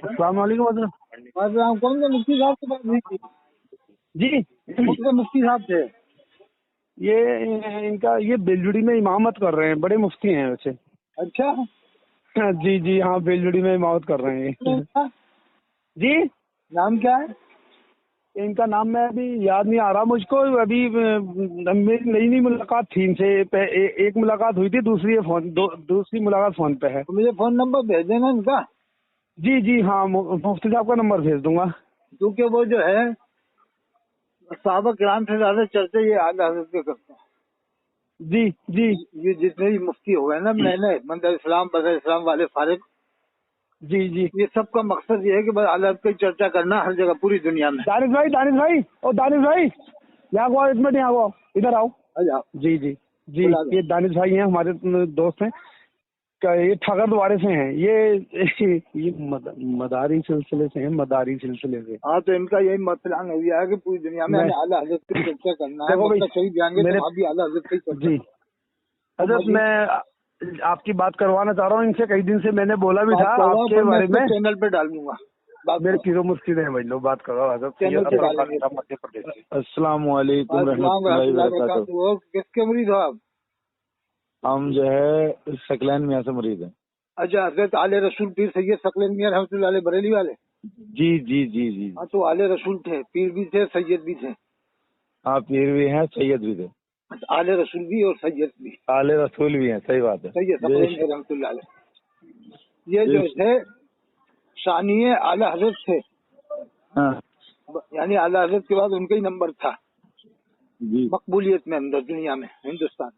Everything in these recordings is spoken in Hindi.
अस्सलाम वालेकुम हज़रत। कौन से मुफ्ती साहब से बात हुई थी? जी, कौन से मुफ्ती साहब थे? ये इनका ये बेलजुड़ी में इमामत कर रहे हैं, बड़े मुफ्ती हैं वैसे। अच्छा, जी जी हाँ, बेलजुड़ी में इमामत कर रहे हैं। इनका जी, नाम क्या है? इनका नाम मैं अभी याद नहीं आ रहा मुझको। अभी मेरी नई नई मुलाकात थी इनसे। एक मुलाकात हुई थी, दूसरी दूसरी मुलाकात फोन पे है। तो मुझे फोन नंबर भेज देना इनका, जी जी हाँ, मुफ्ती साहब का नंबर भेज दूंगा। क्योंकि वो जो है सहाबा किराम से ज्यादा चर्चा ये आला हज़रत के करते हैं। जी जी ये जितने भी मुफ्ती हो गए ना, मैंने मंदर इस्लाम, बदर इस्लाम वाले फारिग, जी जी। ये सब का मकसद ये है कि बस आला हज़रत की चर्चा करना हर जगह पूरी दुनिया में। दानिश भाई, दानिश भाई, ओ दानिश भाई, यहाँ को आओ, एक मिनट यहाँ आओ, इधर आओ। अच्छा, जी जी जी, बुला दो। ये दानिश भाई हैं, हमारे दोस्त हैं। ये ठगर द्वारे से हैं ये मदारी सिलसिले से हैं, मदारी सिलसिले से। हाँ, तो इनका यही मसला हो गया है कि पूरी दुनिया में मैं हमें आला हज़रत की चर्चा करना है। देखो भाई, मतलब कहीं जाएंगे तो मेरे वहाँ भी आला हज़रत की चर्चा। जी हजरत, मैं आपकी बात करवाना चाह रहा हूँ इनसे। कई दिन से मैंने बोला भी था आपके बारे में। चैनल पे डाल दूंगा। मेरे पीरो मुर्शिद हैं भाई लोग, बात करो हजरत। चैनल पे डालेंगे। मध्य प्रदेश से। अस्सलाम वालेकुम अस्सलाम रहमतुल्लाहि व वरहमतुल्लाहि बरकातहू। वबरकातुहू। और किसके मुरीद हो आप? हम जो है सकलैन मियाँ से मुरीद हैं। अच्छा, हजरत आले रसूल पीर सैयद सकलैन मियां रहमतुल्लाह अलैह बरेली वाले। जी जी जी जी। हाँ, तो आले रसूल थे, पीर भी थे, सैयद भी थे। हाँ, पीर भी हैं, सैयद भी थे। आले रसूल भी और सैयद भी। आले रसूल भी हैं, सही बात है। सैयद सकलैन मियां रहमतुल्लाह अलैह ये जो थे शानिए आला हजरत थे। हाँ यानी आला हजरत के बाद उनका ही नंबर था जी मकबूलियत में अंदर दुनिया में, हिंदुस्तान।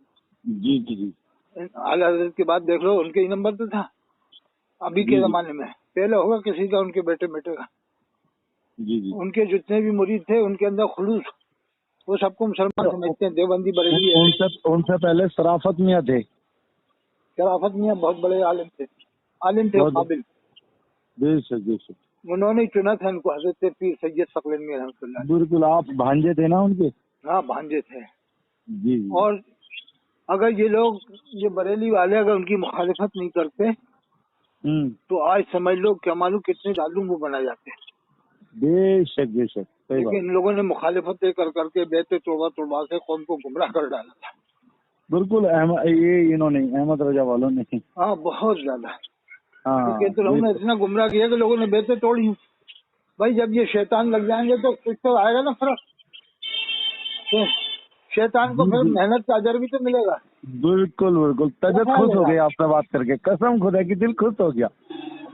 जी जी जी आला हजरत के बाद देख लो, उनके ही नंबर तो था अभी के जी जी जमाने में। पहले होगा किसी का, उनके बेटे का। जी जी। उनके जितने भी मुरीद थे उनके अंदर खुलूस, वो सबको मुसलमान समझते हैं, देवबंदी बरेली है। उनसे पहले शराफत मियाँ थे। शराफत मियां बहुत बड़े आलिम थे, काबिल। बेशक बेशक। उन्होंने ही चुना था इनको हजरत पीर सैयद सकलैन मियां रहमतुल्लाह अलैह। बिल्कुल, आप भांजे थे ना उनके? हाँ, भांजे थे। जी जी। और अगर ये लोग, ये बरेली वाले अगर उनकी मुखालिफत नहीं करते तो आज समझ लो क्या मालूम कितने जालूम वो बना जाते हैं। बेशक बेशक, सही बात। लेकिन इन लोगों ने मुखालिफत कर करके बेते तोबा से कौम को गुमराह कर डाला था। बिल्कुल, ये इन्होंने अहमद रजा वालों ने। हाँ, बहुत ज्यादा। हाँ, तो लोगों ने इतना गुमराह किया कि लोगों ने बेते तोड़ी। भाई, जब ये शैतान लग जाएंगे तो कुछ तो आएगा ना फर्क। तो शैतान को फिर मेहनत का अजर भी तो मिलेगा। बिल्कुल बिल्कुल। तबीयत खुश हो गई आपसे बात करके, कसम खुदा की दिल खुश हो गया।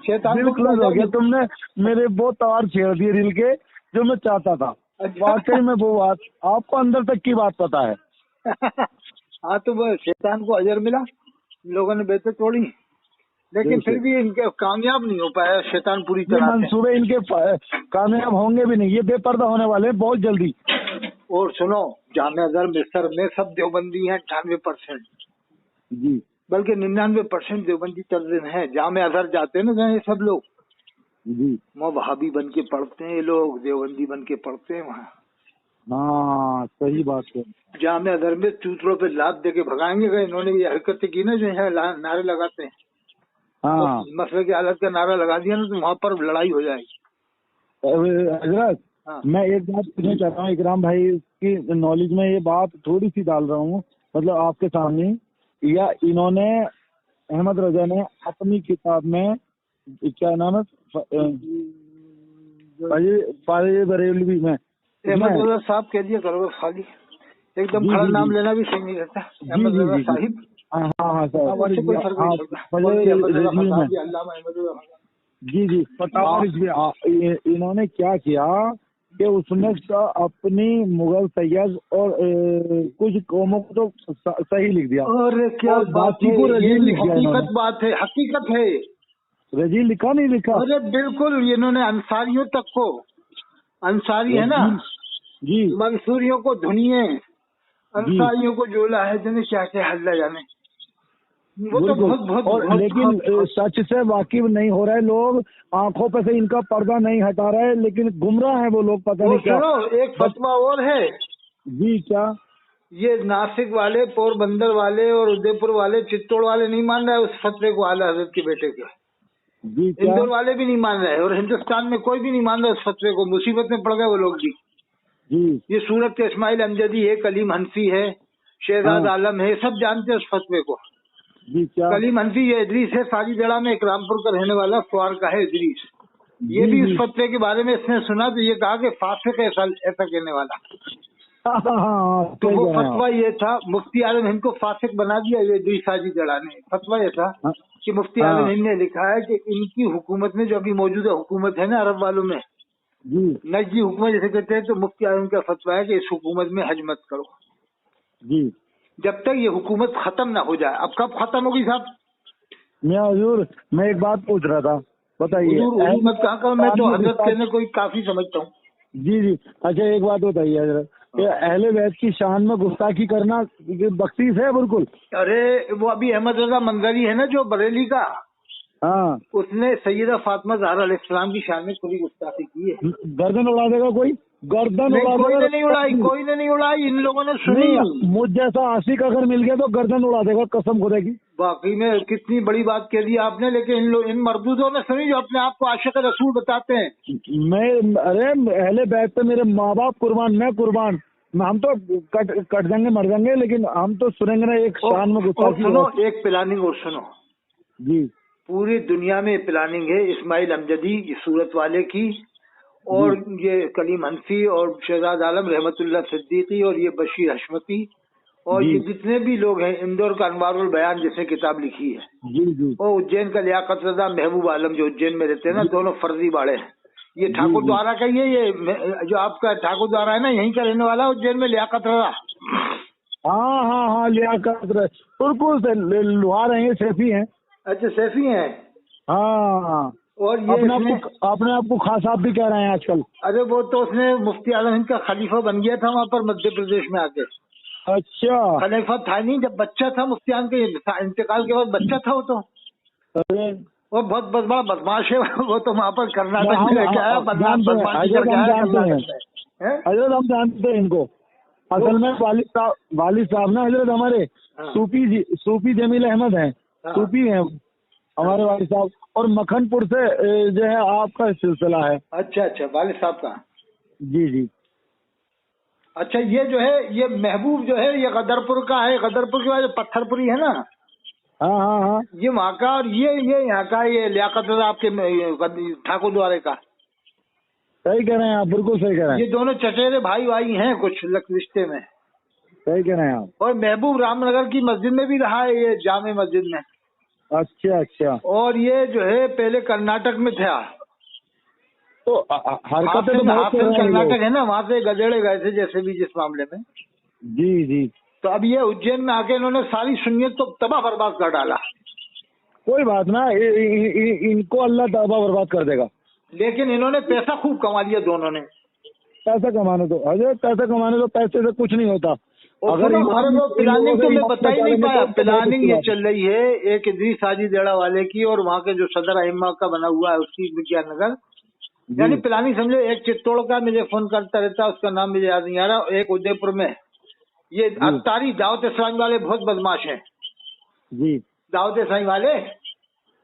शैतान दिल को खुश हो गया, तुमने मेरे वो तार छेड़ दिए दिल के जो मैं चाहता था। अच्छा। वाकई में वो बात आपको अंदर तक की बात पता है। हाँ, तो वो शैतान को अजर मिला, लोगों ने बेते तोड़ी, लेकिन फिर भी इनके कामयाब नहीं हो पाया शैतान पूरी ये तरह से। मंसूबे इनके कामयाब होंगे भी नहीं, ये बेपर्दा होने वाले हैं बहुत जल्दी। और सुनो, जामिया अज़हर मिस्र में सब देवबंदी हैं 98%, जी, बल्कि 99% देवबंदी तर्जुम है। जामिया अज़हर जाते हैं ना ये सब लोग, जी वो वहाबी बन के पढ़ते हैं, ये लोग देवबंदी बन के पढ़ते हैं वहाँ। हाँ, सही बात है। जामिया अज़हर में चूतरों पे लात दे के भगाएंगे। अगर इन्होंने ये हरकतें की ना, जो है नारे लगाते हैं, हाँ मसले की हालत का नारा लगा दिया ना, तो वहाँ पर लड़ाई हो जाएगी। हजरत, हाँ। मैं एक बात पूछना चाहता हूँ, इकराम भाई की नॉलेज में ये बात थोड़ी सी डाल रहा हूँ, मतलब आपके सामने। या इन्होंने, अहमद रजा ने अपनी किताब में, क्या नाम है, बरेलवी में, अहमद रजा साहब कह दिया करो खाली, एकदम खड़ा नाम लेना भी सही नहीं रहता। अहमद रजा साहिब। हाँ हाँ सर, उससे कोई फर्क नहीं पड़ता। जी जी, इन्होंने क्या किया कि उसमें अपनी मुगल सैयद और कुछ कौमों को तो सही लिख दिया। और क्या बात है, ये हकीकत बात है, हकीकत है। रजील लिखा नहीं लिखा? अरे बिल्कुल, इन्होंने अंसारियों तक को, अंसारी है ना जी, मंसूरियों को धुनिए, अंसारियों को जोला है, जिन्हें क्या क्या हल्ला जाने। वो तो बहुत लेकिन सच से वाकिफ नहीं हो रहे लोग, आंखों पे से इनका पर्दा नहीं हटा रहे, लेकिन गुमराह है वो लोग, पता नहीं क्या। एक फतवा और है जी, क्या? ये नासिक वाले, पोरबंदर वाले और उदयपुर वाले, चित्तौड़ वाले नहीं मान रहे उस फतवे को आला हजरत के बेटे के। जी क्या? इंदौर वाले भी नहीं मान रहे और हिंदुस्तान में कोई भी नहीं मान रहा इस फतवे को। मुसीबत में पड़ गए वो लोग भी। जी ये सूरत के इस्माइल अमजदी है, कलीम हनफी है, शहजाद हाँ आलम है, सब जानते हैं उस फतवे को। जी क्या? कलीम हनफी ये इदरीस है, साजीजड़ा में एक रामपुर का रहने वाला स्वार का है इदरीस। ये जी भी जी उस फतवे के बारे में इसने सुना तो ये कहा कि फासिक है ऐसा कहने वाला। हाँ हाँ हाँ तो सही वो कह रहे हैं आप। फतवा ये था, मुफ्ती आलम हिंद को फासिक बना दिया ये इदरीस साजीजड़ा ने। फतवा ये था हाँ कि मुफ्ती आलम हाँ, हिंद ने लिखा है कि इनकी हुकूमत में जो अभी मौजूदा हुकूमत है ना अरब वालों में, जी नजदी हुकूमत जैसे कहते हैं, तो मुफ्ती आलम का फतवा है कि इस हुकूमत में हज मत करो जी। जब तक ये हुकूमत खत्म ना हो जाए। अब कब खत्म होगी साहब? मैं हजूर, मैं एक बात पूछ रहा था, बताइए। हुजूर हुजूर मत कहा करो, मैं पाकिस्तान तो में हजरत गुस्ताखी- कहने कोई काफी समझता हूँ। जी जी, अच्छा एक बात बताइए हजरत, ये अहले बैत की शान में गुस्ताखी करना ये बख्शीश है बिल्कुल? अरे वो अभी अहमद रजा मंजरी है ना जो बरेली का, हाँ, उसने सैयदा फातिमा ज़हरा अलैहिस्सलाम की शान में पूरी गुस्ताखी की है। गर्दन उड़ा देगा कोई, गर्दन नहीं, उड़ा कोई ने नहीं उड़ाई, देगा। कोई ने नहीं उड़ाई, इन लोगों ने सुनी। नहीं, मुझ जैसा आशिक अगर मिल गया तो गर्दन उड़ा देगा, कसम खुदा की। बाकी में कितनी बड़ी बात कह दी आपने, लेकिन इन मर्दूदों ने सुनी जो अपने आप को आशिक रसूल बताते हैं। मैं, अरे अहले बैत पे मेरे माँ बाप कुर्बान, मैं कुर्बान, हम तो कट जाएंगे मर जाएंगे, लेकिन हम तो सुनेंगे ना एक शान में और गुस्ताखी सुनो है। एक प्लानिंग और सुनो, जी पूरी दुनिया में प्लानिंग है इस्माइल अमजदी इस सूरत वाले की, और ये कलीम हनफी और शहजाद आलम रहमतुल्लाह सिद्दीकी और ये बशीर हशमती और जी ये जितने भी लोग हैं, इंदौर का अनवारुल बयान जिसने किताब लिखी है, जी जी और उज्जैन का लियाकत रजा महबूब आलम जो उज्जैन में रहते हैं ना, जी दोनों फर्जी बाड़े हैं। ये जी ठाकुर जी। द्वारा का ये जो आपका ठाकुर द्वारा है ना, यहीं का रहने वाला उज्जैन में लियाकत रजा। हाँ हाँ हाँ, लियाकत बिल्कुल से लुहार हैं, ये सैफी हैं। अच्छा सैफी हैं। हाँ, और ये अपने आप को खास आप भी कह रहे हैं आजकल। अरे वो तो उसने मुफ्ती आलम हिंद का खलीफा बन गया था वहाँ पर मध्य प्रदेश में आके। अच्छा, खलीफा था नहीं, जब बच्चा था मुफ्ती आलम के इंतकाल के बाद बच्चा था वो तो। अरे वो बहुत बड़ा बदमाश है वो तो वहाँ पर कर्नाटक में हम लेके आया, जानते हैं बदमाशी हजरत, करके हम आया जानते हैं कर्नाटक में। हजरत, हम जानते हैं इनको। असल में वालिद साहब ना हजरत हमारे हाँ। सूफी जमील अहमद हैं, हाँ। सूफी हैं हमारे वालिद साहब, और मखनपुर से जो है आपका सिलसिला है। अच्छा अच्छा, वालिद साहब का। जी जी। अच्छा ये जो है ये महबूब जो है ये गदरपुर का है, गदरपुर के बाद जो पत्थरपुरी है ना, हाँ हाँ हाँ, ये वहाँ का, और ये यहाँ का, ये लियाकत रजा आपके ठाकुर द्वारे का। सही कह रहे हैं आप, बिल्कुल सही कह रहे ये हैं, दोनों चचेरे भाई भाई हैं कुछ रिश्ते में। सही कह रहे हैं आप। और महबूब रामनगर की मस्जिद में भी रहा है ये, जामे मस्जिद में। अच्छा अच्छा, और ये जो है पहले कर्नाटक में था, तो हरकतें तो बहुत कर हाफिज रहे हैं कर्नाटक लोग। है ना, वहाँ से गजेड़े गए थे जैसे भी जिस मामले में। जी जी, तो अब ये उज्जैन में आके इन्होंने सारी सुन्नियत को तबाह बर्बाद कर डाला। कोई बात ना, इनको अल्लाह तबाह बर्बाद कर देगा। लेकिन इन्होंने पैसा खूब कमा लिया दोनों ने। पैसा कमाने दो हजरत, पैसा कमाने दो, पैसे से कुछ नहीं होता। और अगर सुनो, अरे वो प्लानिंग तो मैं बता ही नहीं पाया। प्लानिंग ये चल रही है एक इदरीस साजीजड़ा वाले की, और वहाँ के जो सदर अहिम्मा का बना हुआ है उसकी विज्ञाननगर, यानी प्लानिंग समझो। एक चित्तौड़ का मुझे फोन करता रहता है, उसका नाम मुझे याद नहीं आ रहा, एक उदयपुर में। ये अत्तारी दावत इस्लामी वाले बहुत बदमाश हैं। जी, दावत इस्लामी वाले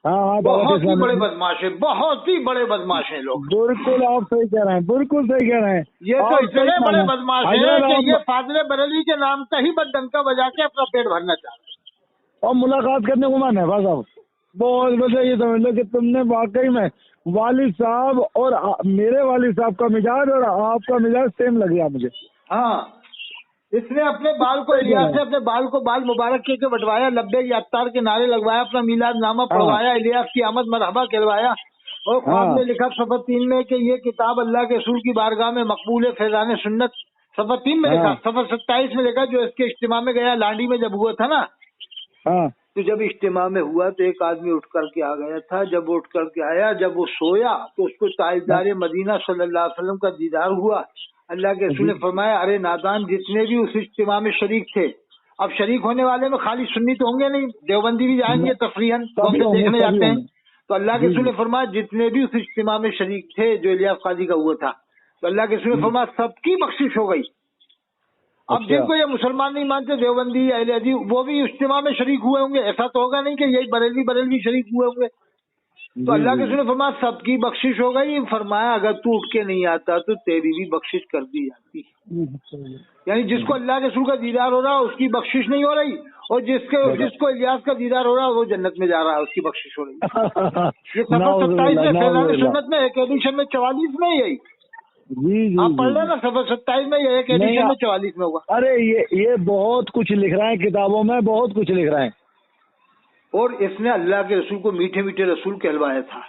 हाँ हाँ, बहुत ही बड़े बदमाश है, बहुत ही बड़े बदमाश हैं लोग। बिल्कुल आप सही कह रहे हैं, बिल्कुल सही कह रहे हैं। ये तो और इतने सही बड़े कहना है। बदमाश हैं हजरत कि ये आप फाजिले बरेली के नाम का ही डंका बजा के अपना पेट भरना चाह रहे हैं। और मुलाकात करने को मन है बस। अब बहुत वजह ये समझ लो कि तुमने वाकई में वालिद साहब और मेरे वालिद साहब का मिजाज और आपका मिजाज सेम लग गया मुझे। हाँ, इसने अपने बाल को, इलियास ने अपने बाल को बाल मुबारक के बटवाया, लब्बे अत्तार के नारे लगवाया, अपना मीलाद नामा पढ़वाया, इलियास की आमद मरहबा कहलवाया, और ख्वाब में लिखा सफ़र 3 में कि ये किताब अल्लाह के रसूल की बारगाह में मकबूल है फैजान सुन्नत। सफ़र 3 में लिखा, सफ़र 27 में लिखा जो इसके इज्तिमा में गया लांडी में जब हुआ था ना। हाँ, तो जब इज्तिमा में हुआ तो एक आदमी उठ करके आ गया था, जब वो उठ करके आया, जब वो सोया तो उसको ताजदार मदीना सल्लल्लाहु अलैहि वसल्लम का दीदार हुआ। अल्लाह के रसूल ने फरमाया, अरे नादान, जितने भी उस इज्तिमा में शरीक थे, अब शरीक होने वाले में खाली सुन्नी तो होंगे नहीं, देवबंदी भी जाएंगे तफरीहन, मौके देखने जाते हैं। तो अल्लाह के रसूल ने फरमाया, जितने भी उस इज्तिमा में शरीक थे जो इलियास काजी का हुआ था, तो अल्लाह के रसूल ने फरमाया सबकी बख्शिश हो गई। अब जिनको ये मुसलमान नहीं मानते, देवबंदी या अहले हदीस, वो भी इज्तिमा में शरीक हुए होंगे। ऐसा तो होगा नहीं कि यही बरेलवी शरीक हुए होंगे। तो अल्लाह के रसूल ने फरमाया सबकी बख्शिश हो गई। फरमाया अगर तू उठ के नहीं आता तो तेरी भी बख्शिश कर दी जाती। यानी जिसको अल्लाह के रसूल का दीदार हो रहा है उसकी बख्शिश नहीं हो रही, और जिसको इलियास का दीदार हो रहा है वो जन्नत में जा रहा है, उसकी बख्शिश हो रही है। ये सफर 27 में फैज़ान सुन्नत में एक एडिशन में 44 में यही जी आप पढ़ लेना। सफर 27 में ये एक एडिशन में 44 में होगा। अरे ये बहुत कुछ लिख रहा है किताबों में, बहुत कुछ लिख रहा है। और इसने अल्लाह के रसूल को मीठे मीठे रसूल कहलवाया था।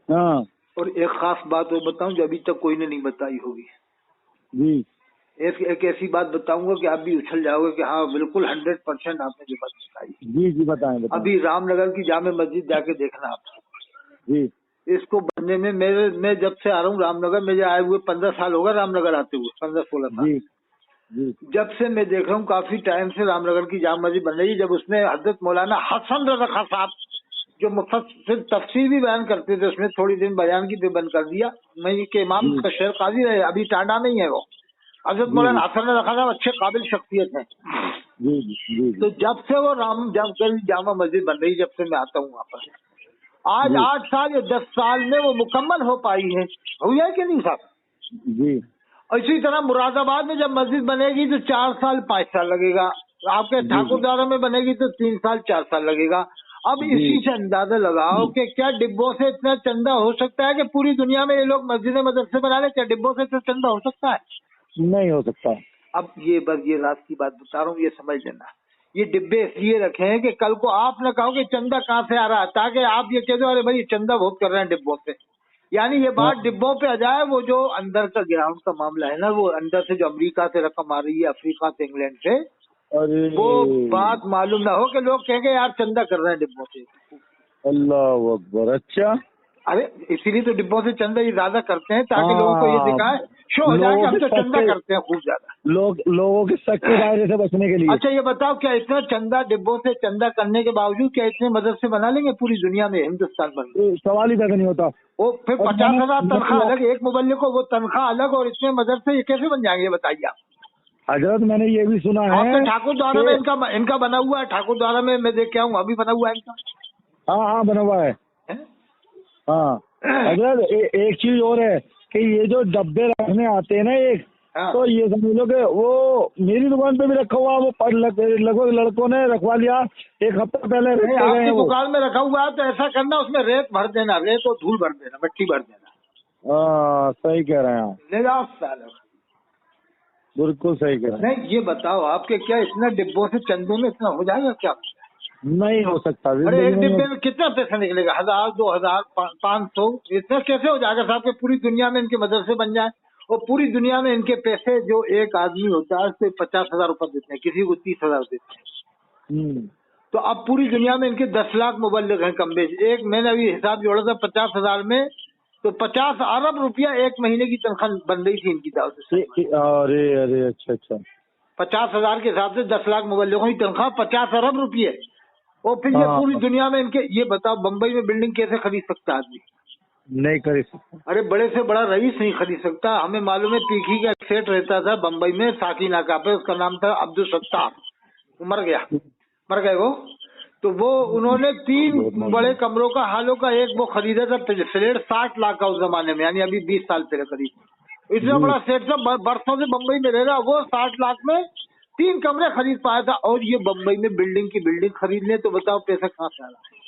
हाँ और एक खास बात वो बताऊं जो अभी तक कोई ने नहीं बताई होगी जी। एक ऐसी बात बताऊंगा कि आप भी उछल जाओगे कि हाँ बिल्कुल 100% आपने जो बात बताई। जी जी बताएं। अभी रामनगर की जामे मस्जिद जाके देखना आप जी। इसको बनने में मैं जब से आ रहा हूँ रामनगर, मुझे आए हुए 15 साल होगा रामनगर आते हुए, 15-16 साल। जी जी। जब से मैं देख रहा हूँ काफी टाइम से रामनगर की जाम मस्जिद बन रही है। जब उसमें हजरत मौलाना हसन रज़ा खां साहब जो मुफस्सिर तफसीर भी बयान करते थे, उसमें थोड़ी दिन बयान की बंद कर दिया। मैं के इमाम का शेर काजी रहे, अभी टांडा नहीं है वो। हजरत मौलाना हसन रज़ा खां साहब अच्छे काबिल शख्सियत है। तो जब से वो जामा मस्जिद बन रही, जब से मैं आता हूँ वहाँ पर, आज 8 साल या 10 साल में वो मुकम्मल हो पाई है। हुई है कि नहीं साहब जी। इसी तरह मुरादाबाद में जब मस्जिद बनेगी तो 4 साल 5 साल लगेगा। आपके ठाकुरद्वारा में बनेगी तो 3 साल 4 साल लगेगा। अब इसी से अंदाजा लगाओ कि क्या डिब्बों से इतना चंदा हो सकता है कि पूरी दुनिया में ये लोग मस्जिद मदरसे बना ले? क्या डिब्बों से इतना चंदा हो सकता है? नहीं हो सकता। अब ये बस ये रात की बात बता रहा हूँ, ये समझ लेना। ये डिब्बे इसलिए रखे हैं कि कल को आप न कहो कि चंदा कहाँ से आ रहा है, ताकि आप ये कह दो अरे भाई चंदा बहुत कर रहे हैं डिब्बों से। यानी ये बात डिब्बों पे आ जाए। वो जो अंदर का ग्राउंड का मामला है ना, वो अंदर से जो अमेरिका से रकम आ रही है, अफ्रीका से, इंग्लैंड से, वो बात मालूम ना हो कि लोग कहेंगे यार चंदा कर रहे हैं डिब्बों से। अल्लाह अकबर। अच्छा, अरे इसीलिए तो डिब्बों से चंदा ये ज्यादा करते हैं ताकि लोगों को ये दिखाए, शो हो जाए कि हम तो चंदा करते हैं खूब ज्यादा। लोगों के शक के दायरे से बचने के लिए। अच्छा ये बताओ क्या इतना चंदा डिब्बों से चंदा करने के बावजूद क्या इतने मदरसे बना लेंगे पूरी दुनिया में, हिंदुस्तान में? सवाल ही पैदा नहीं होता। वो फिर 50,000 तनख्वाह अलग, एक मुबल्लिग को वो तनख्वाह अलग, और इतने मदरसे ये कैसे बन जाएंगे बताइए आप? हजरत मैंने ये भी सुना है आपके ठाकुरद्वारा में इनका बना हुआ है। ठाकुरद्वारा में मैं देख के आऊँ, अभी बना हुआ है इनका। हाँ बना हुआ है। हाँ हजरत एक चीज और है कि ये जो डब्बे रखने आते हैं ना एक, तो ये समझ लो कि वो मेरी दुकान पे भी रखा हुआ, वो लगभग लड़कों ने रखवा लिया 1 हफ्ता पहले। आपकी दुकान में रखा हुआ है तो ऐसा करना, उसमें रेत भर देना, रेत और धूल भर देना, मिट्टी भर देना। हाँ सही कह रहे हैं आप, ले जाओ साल। बिल्कुल सही कह रहे हैं। नहीं ये बताओ आपके क्या इतना डिब्बों से चंदे में इतना हो जाएगा क्या? नहीं हो सकता। अरे एक डिब्बे में कितना पैसा निकलेगा? 1000, 2000, 500, इतना कैसे हो जाएगा साहब कि पूरी दुनिया में इनके मदरसे बन जाए? और पूरी दुनिया में इनके पैसे, जो एक आदमी होता है उसको 50,000 रुपए देते हैं, किसी को 30,000 देते हैं। तो अब पूरी दुनिया में इनके 10 लाख मुबल्लिग हैं कम बेश। एक मैंने अभी हिसाब जोड़ा था 50,000 में, तो 50 अरब रुपया एक महीने की तनख्वाह बन रही थी इनकी दावत से। अरे अच्छा 50,000 के हिसाब से 10 लाख मुबल्लिगों की तनख्वाह 50 अरब रुपये। और फिर ये पूरी दुनिया में इनके, ये बताओ बम्बई में बिल्डिंग कैसे खरीद सकता आदमी? नहीं खरीद सकता। अरे बड़े से बड़ा रईस नहीं खरीद सकता। हमें मालूम है पीखी का एक सेठ रहता था बम्बई में साकी नाका पे, उसका नाम था अब्दुल सत्तार, मर गए वो। तो वो उन्होंने 3 बड़े कमरों का हालों का एक वो खरीदा था फ्लैट 60 लाख का उस जमाने में, यानी अभी 20 साल पहले करीब। इतना बड़ा सेठ था, बरसों से बम्बई में रह रहा, वो 60 लाख में 3 कमरे खरीद पाया था। और ये बम्बई में बिल्डिंग की बिल्डिंग खरीद ले तो बताओ पैसा कहाँ से आ रहा है?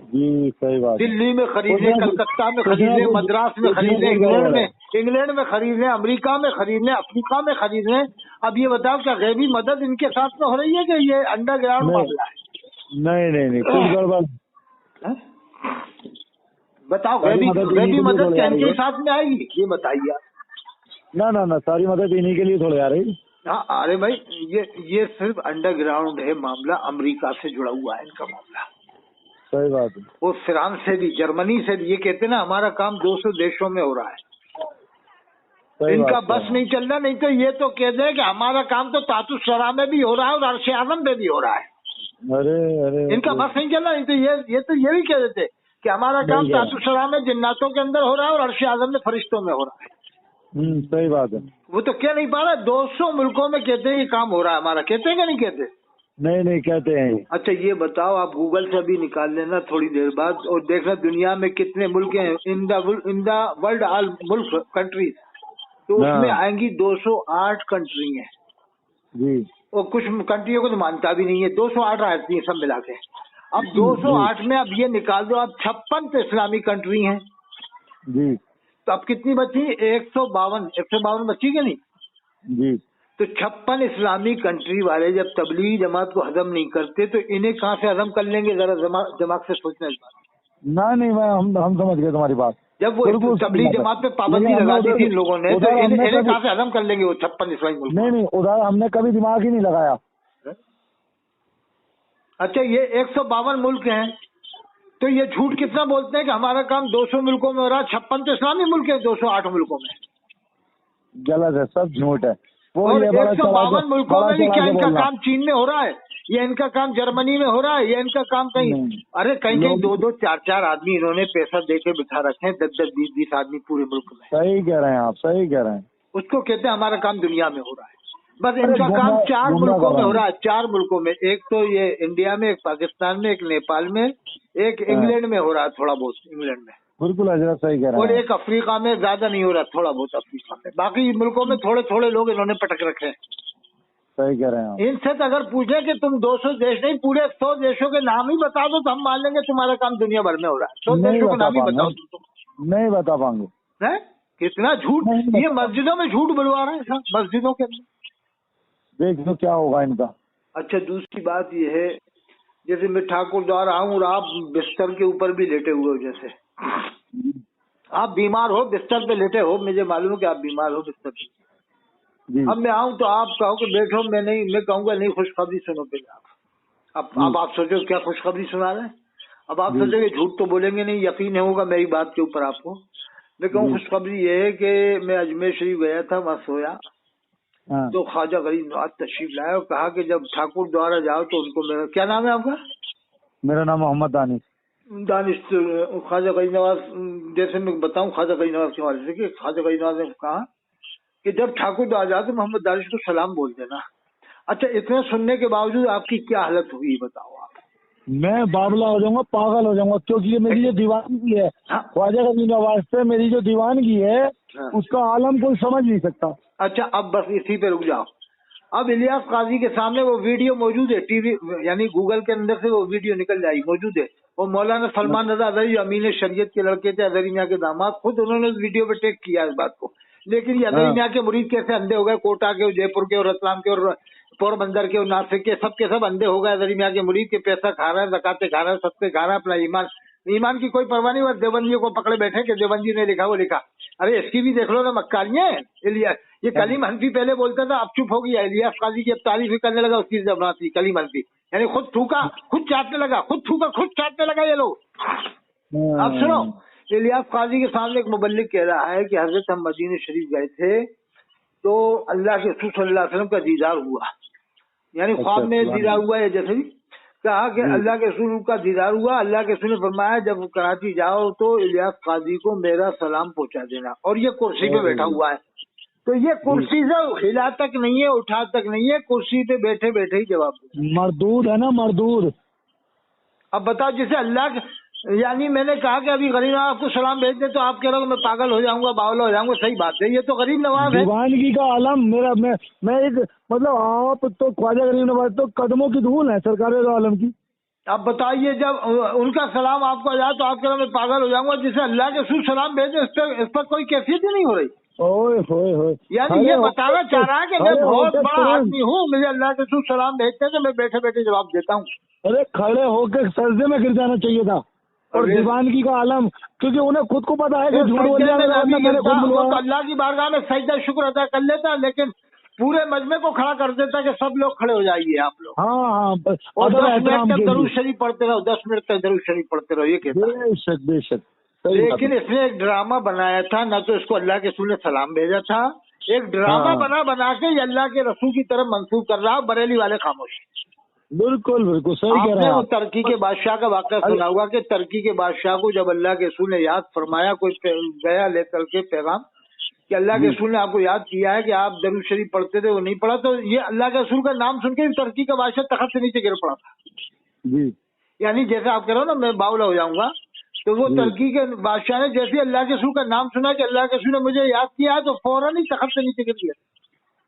जी सही बात। दिल्ली में खरीद ले, कलकत्ता में खरीद ले, मद्रास में खरीद ले, इंग्लैंड में खरीद ले, अमेरिका में खरीद ले, अफ्रीका में खरीद ले। अब ये बताओ क्या गैबी मदद इनके साथ में हो रही है कि ये अंडरग्राउंड मामला है? नहीं कुछ गड़बड़। बताओ गैबी मदद क्या इनके साथ में आएगी? ये बताइए आप। ना सारी मदद इन्हीं के लिए थोड़ी आ रही। हाँ अरे भाई ये सिर्फ अंडरग्राउंड है मामला, अमेरिका से जुड़ा हुआ है इनका मामला। सही बात है। वो फ्रांस से भी, जर्मनी से भी। ये कहते हैं ना हमारा काम 200 देशों में हो रहा है। इनका बस नहीं चल रहा। नहीं तो ये तो कह दे कि हमारा काम तो तातुस शरा में भी हो रहा है और अर्श आज़म पे भी हो रहा है। अरे इनका बस नहीं चल रहा। नहीं तो ये भी कह देते कि हमारा काम तातुस शरा में जिन्नातों के अंदर हो रहा है और अर्श आज़म में फरिश्तों में हो रहा है। सही बात है। वो तो कह नहीं पा रहा। 200 मुल्कों में कहते हैं ये काम हो रहा है हमारा, कहते हैं कि नहीं कहते? नहीं नहीं कहते हैं ये। अच्छा ये बताओ, आप गूगल से अभी निकाल लेना थोड़ी देर बाद और देखना दुनिया में कितने मुल्क हैं, इन द वर्ल्ड ऑल मुल्क कंट्रीज, तो उसमें हाँ आएंगी 208 कंट्री हैं। जी और कुछ कंट्रियों को तो मानता भी नहीं है, 208 आती है सब मिला के। अब जी 208 में अब ये निकाल दो, अब 56 तो इस्लामी कंट्री हैं, जी तो अब कितनी बची? 152 बची क्या नहीं? जी। तो 56 इस्लामी कंट्री वाले जब तबलीगी जमात को हजम नहीं करते तो इन्हें कहाँ से हजम कर लेंगे? जरा दिमाग से सोचना इस बात। ना नहीं मैं हम समझ गए तुम्हारी बात। जब वो बिल्कुल सही तबलीगी बात है। जमात पे पाबंदी लेकिन लगा हमने दी थी इन लोगों ने, तो उधर हमने इन्हें कभी कहाँ से हजम कर लेंगे वो 56 इस्लामी मुल्क? नहीं नहीं उधर हमने कभी दिमाग ही नहीं लगाया। अच्छा ये 152 मुल्क हैं, तो ये झूठ कितना बोलते हैं कि हमारा काम 200 मुल्कों में हो रहा है? 56 तो इस्लामी मुल्क है 208 मुल्कों में, गलत है, सब झूठ है। वो और ये बड़ा चढ़ा 152 मुल्कों में भी क्या के इनका बोलना। काम चीन में हो रहा है, या इनका काम जर्मनी में हो रहा है, या इनका काम कहीं? नहीं, अरे कहीं कहीं लोग 2-2 4-4 आदमी इन्होंने पैसा देके बिठा रखे हैं, 10-10 20-20 आदमी पूरे मुल्क में। सही कह रहे हैं आप, सही कह रहे हैं। उसको कहते हैं हमारा काम दुनिया में हो रहा है। बस अरे इनका काम 4 गुमराह मुल्कों कर में रहे हो हैं। रहा है, 4 मुल्कों में। एक तो ये इंडिया में, एक पाकिस्तान में, एक नेपाल में, एक इंग्लैंड में हो रहा है थोड़ा बहुत, इंग्लैंड में, बिल्कुल हजरत सही कह और रहे हैं। एक अफ्रीका में, ज्यादा नहीं हो रहा, थोड़ा बहुत अफ्रीका में। बाकी मुल्कों में थोड़े थोड़े लोग इन्होंने पटक रखे हैं। सही कह रहे हैं आप। इनसे तो अगर पूछे कि तुम 200 देश नहीं पूरे 100 देशों के नाम ही बता दो तो हम मान लेंगे तुम्हारा काम दुनिया भर में हो रहा है। 100 नहीं देशों के बता नाम ही पाऊंगा, बताओ तुम। नहीं बता पाऊंगे। हैं? कितना झूठ! नहीं ये बता- मस्जिदों में झूठ बुलवा रहे हैं सब, मस्जिदों के अंदर। देख लो क्या होगा इनका। अच्छा दूसरी बात ये है, जैसे मैं ठाकुर द्वारा आऊँ और आप बिस्तर के ऊपर भी लेटे हुए हो, जैसे आप बीमार हो, बिस्तर पे लेटे हो, मुझे मालूम है कि आप बीमार हो बिस्तर पे। जी अब मैं आऊँ तो आप कहो कि बैठो, मैं कहूँगा नहीं खुशखबरी सुनो पहले आप। अब आप सोचो क्या खुशखबरी सुना रहे हैं? अब आप जी सोचोगे झूठ तो बोलेंगे नहीं, यकीन होगा मेरी बात के ऊपर आपको। मैं कहूँ जी। खुशखबरी ये है कि मैं अजमेर शरीफ गया था, वहाँ सोया, हाँ तो ख्वाजा गरीब नवाज तशरीफ लाया और कहा कि जब ठाकुर द्वारा जाओ तो उनको मेरा, क्या नाम है आपका? मेरा नाम मोहम्मद दानिश। दानिश। ख्वाजा गरीब नवाज, जैसे मैं बताऊं ख्वाजा गरीब नवाज के हवाले से, कि ख्वाजा गरीब नवाज ने कहा कि जब ठाकुर द्वारा जाओ तो मोहम्मद दानिश को सलाम बोल देना। अच्छा इतना सुनने के बावजूद आपकी क्या हालत हुई बताओ आप? मैं बाबला हो जाऊंगा, पागल हो जाऊंगा, क्योंकि ये मेरी जो दीवानगी है हाँ? ख्वाजा कबीर नवाज से, मेरी जो दीवानगी है हाँ। उसका आलम कोई समझ नहीं सकता। अच्छा अब बस इसी पे रुक जाओ। अब इलियास काजी के सामने वो वीडियो मौजूद है, टीवी यानी गूगल के अंदर से वो वीडियो निकल जाएगी, मौजूद है। वो मौलाना सलमान रजा अजहरी अमीन शरीयत के लड़के थे, अजहरी मियाँ के दामाद, खुद उन्होंने उस वीडियो पे टेक किया इस बात को। लेकिन ये अजहरी मियाँ के मुरीद कैसे अंधे हो गए? कोटा के, जयपुर के, और रतलाम के, और पोरबंदर के, और नासिक के सब अंधे हो गए। अजहरी मियाँ के मुरीद के पैसा खा रहा है, ज़कातें खा रहा है, सदके खा रहा है, अपना ईमान की कोई परवाह नहीं। देवबंदियों को पकड़े बैठे कि देवबंदी ने लिखा वो लिखा। अरे इसकी भी देख लो ना मक्कारियां। इलियास ये कलीम हनफी पहले बोलता था, अब चुप हो गया। इलियास काजी की अब तारीफ ही करने लगा उसकी जबान थी कलीम हनफी, यानी खुद थूका खुद चाटने लगा, खुद थूका खुद चाटने लगा ये लोग। अब सुनो, इलियास काजी के सामने एक मुबल्लिग कह रहा है कि हजरत हम मदीने शरीफ गए थे तो अल्लाह के रसूल सल्लल्लाहु अलैहि वसल्लम का दीदार हुआ, यानी ख्वाब में दीदार हुआ है। जैसे भी कहा कि अल्लाह के रसूल का दीदार हुआ, अल्लाह के रसूल ने फरमाया जब कराची जाओ तो इलियास काजी को मेरा सलाम पहुंचा देना, और ये कुर्सी पे बैठा हुआ है। तो ये कुर्सी से हिला तक नहीं है, उठा तक नहीं है, कुर्सी पे बैठे बैठे ही जवाब दे। मरदूद है ना, मरदूद। अब बताओ, जिसे अल्लाह, यानी मैंने कहा कि अभी गरीब नवाज आपको सलाम भेज दे तो आप कह रहे हो मैं पागल हो जाऊंगा, बावला हो जाऊंगा। सही बात है, ये तो गरीब नवाज है, दीवानगी का आलम मेरा। मैं एक मतलब आप तो ख्वाजा गरीब नवाज तो कदमों की धूल है सरकार आलम की। अब बताइए जब उनका सलाम आपको आ जाए तो आप कह रहे हो मैं पागल हो जाऊंगा। जिसे अल्लाह के रसूल सलाम भेजे इस पर कोई कैफियत ही नहीं हो रही। ओए होए होए, यानी ये बताना चाह रहा है कि मैं बहुत बड़ा तुरंत, आदमी हूँ, मुझे अल्लाह के रसूल सलाम भेजते हैं तो मैं बैठे बैठे जवाब देता हूँ। अरे खड़े होकर सजदे में गिर जाना चाहिए था। और दीवानगी का आलम, क्योंकि उन्हें खुद को पता है कि झूठ बोल दिया मैंने खुद बुलवाया। तो अल्लाह की बारगाह में सजदा शुक्र अदा कर लेता, लेकिन पूरे मजमे को खड़ा कर देता कि सब लोग खड़े हो जाइए आप लोग। हाँ और 10 मिनट तक दरूद शरीफ पढ़ते रहो, 10 मिनट तक दरूद शरीफ पढ़ते रहो, ये कहता है। बेशक बेशक। लेकिन इसने एक ड्रामा बनाया था, न तो इसको अल्लाह के रसूल ने सलाम भेजा था, एक ड्रामा बना के ये अल्लाह के रसूल की तरफ मंसूब कर रहा। बरेली वाले खामोश। बिल्कुल बिल्कुल सही कह रहे आपने हैं वो आप। तुर्की के बादशाह का वाक़या सुना हुआ कि तुर्की के बादशाह को जब अल्लाह के रसूल ने याद फरमाया, कोई गया लेकर के पैगाम, कि अल्लाह के रसूल ने आपको याद किया है कि आप दरूद शरीफ पढ़ते थे, वो नहीं पढ़ा, तो ये अल्लाह के रसूल का नाम सुन के टर्की का बादशाह तख्त से नीचे गिर पड़ा था। जी यानी जैसे आप कह रहे हो ना मैं बावला हो जाऊंगा, तो वो टर्की के बादशाह ने जैसे अल्लाह के रसूल का नाम सुना कि अल्लाह के रसूल ने मुझे याद किया है, तो फौरन ही तख्त से नीचे गिर गया।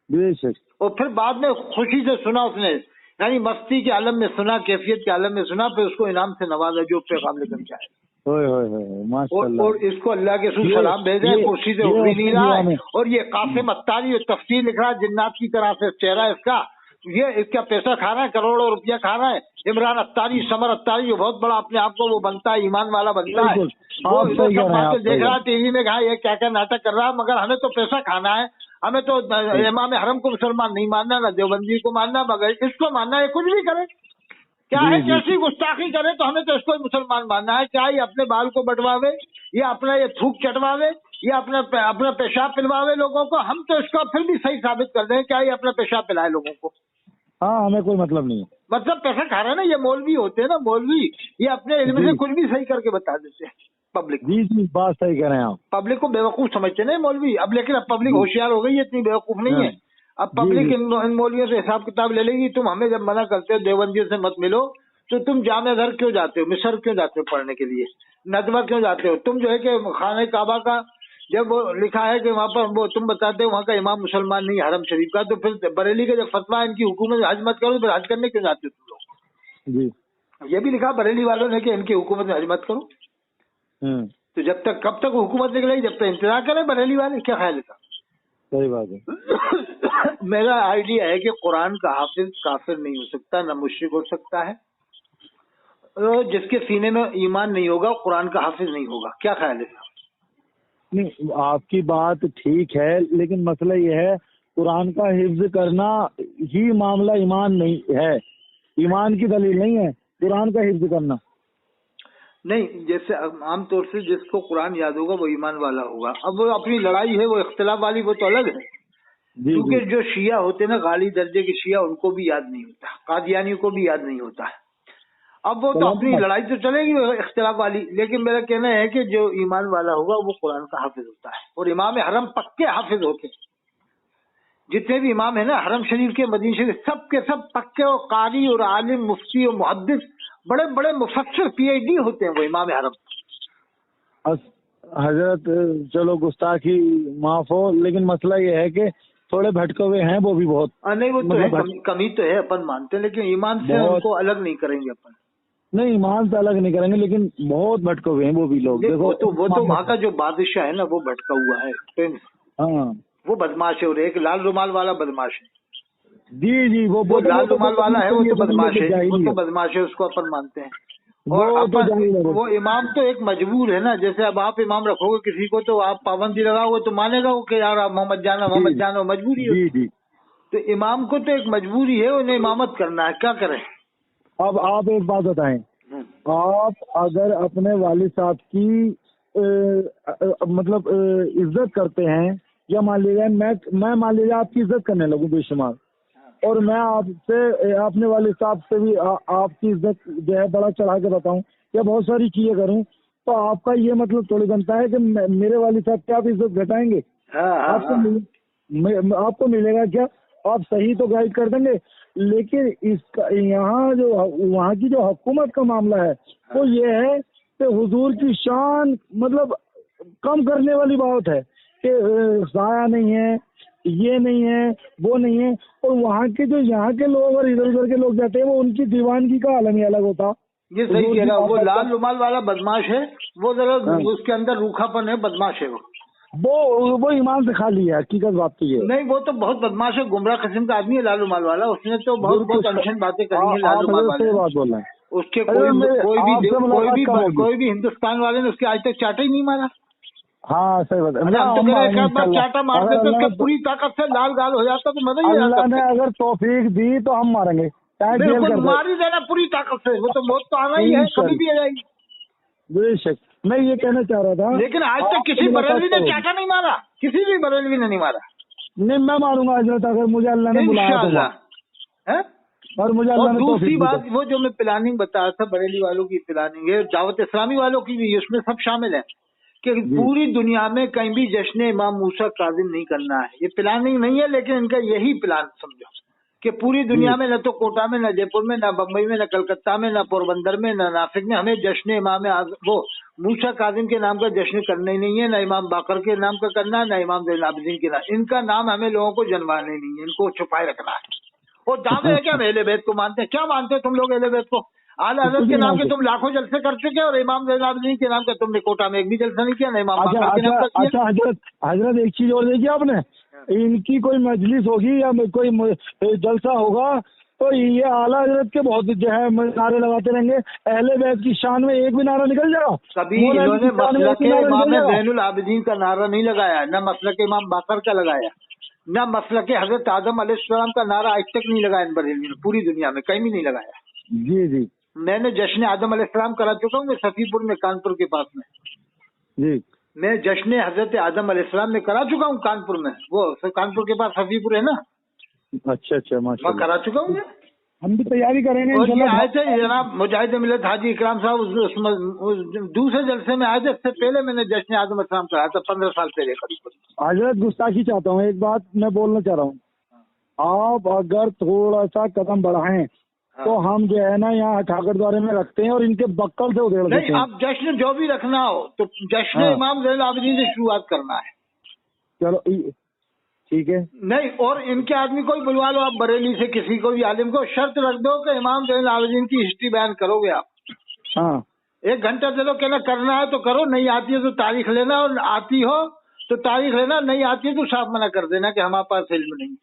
बेशक। और फिर बाद में खुशी से सुना उसने, यानी मस्ती के आलम में सुना, कैफियत के आलम में सुना, फिर उसको इनाम से नवाजा जो पैगाम लेकर के आए। माशाअल्लाह। और इसको अल्लाह के रसूल सलाम भेजे, कुर्सी से उठ भी नहीं रहा है। और ये कासिम अत्तारी तफसीर लिख रहा है, जिन्नात की तरह से चेहरा इसका, ये इसका पैसा खा रहा है, करोड़ों रुपया खा रहा है। इमरान अत्तारी, समर अत्तारी, जो बहुत बड़ा अपने आप को वो बनता है, ईमान वाला बनता है, वो सब बातें देख रहा है टीवी में, कहा ये क्या क्या नाटक कर रहा है, मगर हमें तो पैसा खाना है, हमें तो इमाम हरम को मुसलमान नहीं मानना, ना देवबंदी को मानना, मगर इसको मानना है। कुछ भी करे, क्या है, कैसी गुस्ताखी करे, तो हमें तो इसको मुसलमान मानना है। क्या ये अपने बाल को बटवावे, ये अपना ये थूक चटवावे, ये अपना पेशाब पिलवावे लोगों को, हम तो इसका फिर भी सही साबित कर दें। क्या ये अपना पेशाब पिलाए लोगों को? हाँ, हमें कोई मतलब नहीं है। मतलब पैसा खा रहे हैं ना, ये मौलवी होते हैं ना, मौलवी, ये अपने इल्म से कुछ भी सही करके बता देते हैं पब्लिक। जी बात सही कह रहे हैं आप। पब्लिक को बेवकूफ समझते नहीं मौलवी अब, लेकिन अब पब्लिक होशियार हो गई है, इतनी बेवकूफ नहीं है। अब पब्लिक इन मौलवियों से हिसाब किताब ले लेगी। तुम हमें जब मना करते हो देवबंदियों से मत मिलो, तो तुम जामे घर क्यों जाते हो, मिस्र क्यों जाते हो पढ़ने के लिए, नदवा क्यों जाते हो? तुम जो है कि खाने काबा का जब वो लिखा है कि वहाँ पर वो तुम बताते हो वहाँ का इमाम मुसलमान नहीं हरम शरीफ का, तो फिर बरेली का जब फतवा इनकी हुकूमत हज मत करो, फिर हज करने क्यों जाते हो तुम लोग? जी ये भी लिखा बरेली वालों ने कि इनकी हुकूमत में हज मत करो। तो जब तक कब तक हुकूमत निकलेगी, जब तक इंतजार करें बरेली वाले। क्या ख्याल है? सही बात है। मेरा आइडिया है कि कुरान का हाफिज काफिर नहीं हो सकता, न मुश्रिक हो सकता है। जिसके सीने में ईमान नहीं होगा कुरान का हाफिज नहीं होगा। क्या ख्याल है? नहीं, आपकी बात ठीक है, लेकिन मसला ये है कुरान का हिफ्ज करना ही मामला ईमान नहीं है, ईमान की दलील नहीं है कुरान का हिफ्ज करना। नहीं, जैसे आमतौर से जिसको कुरान याद होगा वो ईमान वाला होगा। अब वो अपनी लड़ाई है, वो इख्तिलाफ वाली, वो तो अलग है। क्योंकि जो शिया होते हैं ना, गाली दर्जे के शिया, उनको भी याद नहीं होता, कादियानियों को भी याद नहीं होता। अब वो तो अपनी लड़ाई तो चलेगी इख्तिलाफ वाली, लेकिन मेरा कहना है कि जो ईमान वाला होगा वो कुरान का हाफिज होता है। और इमाम हरम पक्के हाफिज होते हैं। जितने भी इमाम है ना हरम शरीफ के, मदीना शरीफ, सब के सब पक्के और कारी और आलिम, मुफ्ती और मुहद्दिस, बड़े बड़े मुफस्सिर, पीएचडी होते हैं वो इमाम हरम। हजरत चलो गुस्ताखी माफ हो, लेकिन मसला ये है कि थोड़े भटके हुए हैं वो भी बहुत। नहीं, वो तो है, कमी तो है, अपन मानते हैं, लेकिन ईमान से उनको अलग नहीं करेंगे अपन। नहीं, ईमान से अलग नहीं करेंगे, लेकिन बहुत भटके हुए हैं वो भी लोग। देखो वो तो वहाँ का जो बादशाह है ना, वो भटका हुआ है, प्रिंस। हाँ, वो बदमाश है, और एक लाल रुमाल वाला बदमाश है। जी वो लाल रुमाल वाला है, वो तो बदमाश है, वो तो बदमाश है, उसको अपन मानते हैं। और वो इमाम तो एक मजबूर है ना। जैसे अब आप इमाम रखोगे किसी को, तो आप पाबंदी लगाओगे तो मानेगा वो कि यार आप मोहम्मद जाना मजबूरी है। तो इमाम को तो एक मजबूरी है, उन्हें इमामत करना है, क्या करें? अब आप एक बात बताएं, आप अगर अपने वालिद साहब की मतलब इज्जत करते हैं, या मान लीजिए मैं मान लीजिए आपकी इज्जत करने लगूं बेशुमार, और मैं आपसे अपने वालिद साहब से भी आपकी इज्जत जो है बड़ा चढ़ा के बताऊं, या बहुत सारी चीजें करूं, तो आपका ये मतलब थोड़ी बनता है कि मेरे वालिद साहब की आप इज्जत घटाएंगे? आपको मिलेगा क्या? आप सही तो गाइड कर देंगे, लेकिन इसका यहाँ जो वहाँ की जो हुकूमत का मामला है वो ये है कि हुजूर की शान मतलब कम करने वाली बात है कि साया नहीं है, ये नहीं है, वो नहीं है। और वहाँ के जो यहाँ के लोग और इधर उधर के लोग जाते हैं, वो उनकी दीवानगी का आलम ही अलग होता। ये सही कह रहा, वो लाल रुमाल वाला बदमाश है, वो जरा उसके अंदर रूखापन है, बदमाश है वो ईमान से खाली है, हकीकत बात तो ये नहीं। वो तो बहुत बदमाश है, गुमराह किस्म का आदमी है लाल रुमाल वाला। उसने तो बहुत अनशन बातें करी है लाल रुमाल वाले। बात बोल रहे हैं उसके कोई भी हिंदुस्तान वाले ने उसके आज तक चाटा ही नहीं मारा। हाँ सही बात है। हम तो कह रहे हैं एक बार चाटा मार देते उसके पूरी ताकत से लाल गाल हो जाता, तो मजा ही आता। अल्लाह ने अगर तौफीक दी तो हम मारेंगे, बिल्कुल मार ही देना पूरी ताकत से। वो तो मौत तो आना ही है, कभी भी आ जाएगी। बेशक, मैं ये कहना चाह रहा था, लेकिन आज तक किसी बरेलवी ने चाटा नहीं मारा, किसी भी बरेलवी ने नहीं मारा। नहीं, मैं मारूंगा आज अगर मुझे अल्लाह ने बुलाया है। और मुझे अल्लाह ने दूसरी बात, वो जो मैं प्लानिंग बता रहा था बरेली वालों की प्लानिंग है, दावत इस्लामी वालों की भी, उसमें सब शामिल है कि पूरी दुनिया में कहीं भी जश्न इमाम मूसा काजिम नहीं करना है। ये प्लानिंग नहीं है, लेकिन इनका यही प्लान समझो कि पूरी दुनिया में, न तो कोटा में, न जयपुर में, न बम्बई में, न कलकत्ता में, न पोरबंदर में, न नासिक में, हमें जश्न इमाम वो मूसा काजिम के नाम का जश्न करना ही नहीं है। न इमाम बाकर के नाम का करना, न इमाम ज़ैनुल आबिदीन के नाम। इनका नाम हमें लोगों को जनवाना ही नहीं है, इनको छुपाए रखना है। और दावे है कि हम अहले बैत को मानते हैं। क्या मानते हो तुम लोग अहले बैत को? आला हज़रत के नाम के तुम लाखों जलसे कर चुके और इमाम ज़ैनुल आबिदीन के नाम का तुमने कोटा में एक भी जलसा नहीं किया, न इमाम बाकर के नाम का किया। अच्छा हजरत एक चीज और देखी आपने, इनकी कोई मजलिस होगी या कोई जलसा होगा तो ये आला हजरत के बहुत जो है नारे लगाते रहेंगे। अहले बैत की शान में एक भी नारा निकल जाएगा? कभी इन्होंने मसलक इमाम ज़ैनुल आबिदीन का नारा नहीं लगाया, न मसलक इमाम बाकर का लगाया, न मसलक हजरत आदम अलैहिस्सलाम का नारा आज तक नहीं लगाया इन बरेलियों ने, पूरी दुनिया में कहीं भी नहीं लगाया। जी जी, मैंने जश्न आदम अलैहिस्सलाम करा चुका हूँ सफीपुर में, कानपुर के पास में जी। मैं जश्न हजरत आदम अलैहिस्सलाम में करा चुका हूँ कानपुर में, वो कानपुर के पास सफीपुर है ना। अच्छा मैं करा चुका हूँ। हम भी तैयारी करेंगे। और ये आए थे जनाब मुजाहिद मिल्लत हाजी इकराम साहब, उस दूसरे जलसे में आए थे। इससे पहले मैंने जश्न आदम अलैहिस्सलाम कराया था 15 साल पहले करीब। हजरत गुस्ताखी चाहता हूँ, एक बात मैं बोलना चाह रहा हूँ। आप अगर थोड़ा सा कदम बढ़ाएं तो हम जो है ना यहाँ ठाकर द्वारे में रखते हैं और इनके बक्कल से उधेड़ देते हैं। नहीं, आप जश्न जो भी रखना हो तो जश्न इमाम ज़ैनुल आबिदीन से शुरुआत करना है। चलो ठीक है। नहीं, और इनके आदमी को ही बुलवा लो आप, बरेली से किसी को भी आलिम को शर्त रख दो कि इमाम ज़ैनुल आबिदीन की हिस्ट्री बयान करोगे आप। हाँ, 1 घंटा चलो, कहना करना है तो करो, नहीं आती है तो तारीख लेना, और आती हो तो तारीख लेना, नहीं आती है तो साफ मना कर देना कि हमारे पास इल्म नहीं।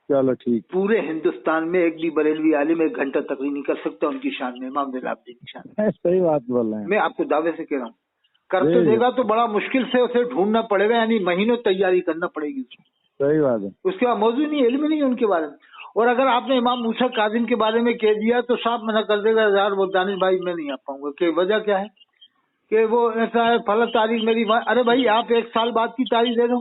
चलो ठीक। पूरे हिंदुस्तान में एक भी बरेलवी आलिम 1 घंटा तक नहीं कर सकता उनकी शान में, इमाम ज़ैनुल आबिदीन की शान में। सही बात बोल रहे हैं, मैं आपको दावे से कह रहा हूँ। कर तो देगा तो बड़ा मुश्किल से उसे ढूंढना पड़ेगा, यानी महीनों तैयारी करना पड़ेगी। सही बात है। उसके बाद मौजूद नहीं, इल्म नहीं है उनके बारे में। और अगर आपने इमाम मूसा काजिम के बारे में कह दिया तो साफ मना कर देगा, यार वो दानिश भाई मैं नहीं आ पाऊंगा। कि वजह क्या है कि वो ऐसा है, फला तारीख मेरी। अरे भाई आप 1 साल बाद की तारीख दे दो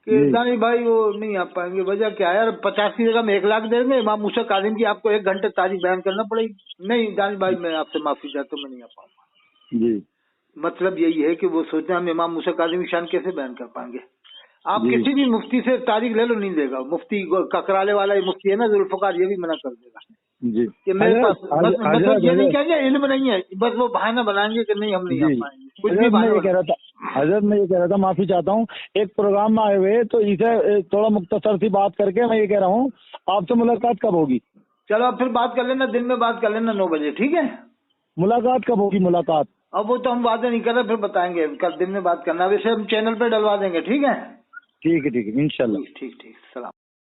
कि दानिश भाई वो नहीं आ पाएंगे। वजह क्या है यार, 50 की जगह में 1 लाख दे देंगे। इमाम मूसा काजिम की आपको 1 घंटे तारीख बयान करना पड़ेगी। नहीं दानिश भाई मैं आपसे माफी चाहता हूँ, मैं नहीं आ पाऊंगा। जी, मतलब यही है कि वो सोचते हैं हम इमाम मूसा काजिम की शान कैसे बयान कर पाएंगे। आप किसी भी मुफ्ती से तारीख ले लो, नहीं देगा। मुफ्ती ककराले वाला मुफ्ती है ना जुल्फकार, ये भी मना कर देगा जी कि मेरे पास मतलब ये नहीं कहेंगे इल्म नहीं है, बस वो बहाना बनाएंगे कि नहीं हम नहीं आ पाएंगे। कुछ भी मैं ये कह रहा था हजरत, मैं ये कह रहा था, माफी चाहता हूँ, एक प्रोग्राम में आए हुए तो इसे थोड़ा मुख्तसर सी बात करके मैं ये कह रहा हूँ आपसे मुलाकात कब होगी? चलो अब फिर बात कर लेना, दिन में बात कर लेना 9 बजे, ठीक है? मुलाकात कब होगी? मुलाकात अब वो तो हम वादे नहीं कर रहे, फिर बताएंगे। कल दिन में बात करना, वैसे हम चैनल पे डलवा देंगे, ठीक है? ठीक है इंशाल्लाह। ठीक, सलाम।